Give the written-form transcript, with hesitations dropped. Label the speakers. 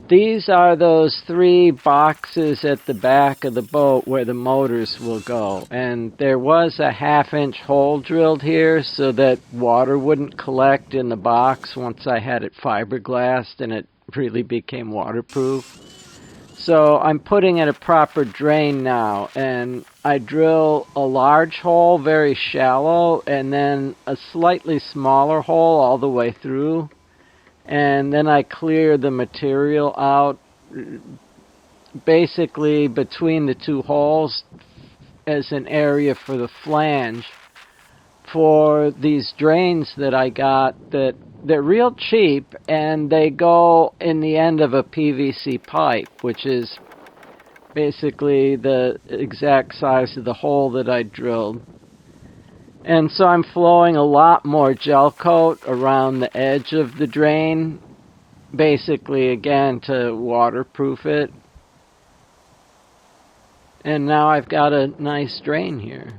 Speaker 1: These are those 3 boxes at the back of the boat where the motors will go. And there was a 1/2-inch hole drilled here so that water wouldn't collect in the box once I had it fiberglassed and it really became waterproof. So I'm putting in a proper drain now, and I drill a large hole very shallow and then a slightly smaller hole all the way through. And then I clear the material out basically between the 2 holes as an area for the flange for these drains that I got. That they're real cheap, and they go in the end of a PVC pipe, which is basically the exact size of the hole that I drilled. And so I'm flowing a lot more gel coat around the edge of the drain, basically again to waterproof it. And now I've got a nice drain here.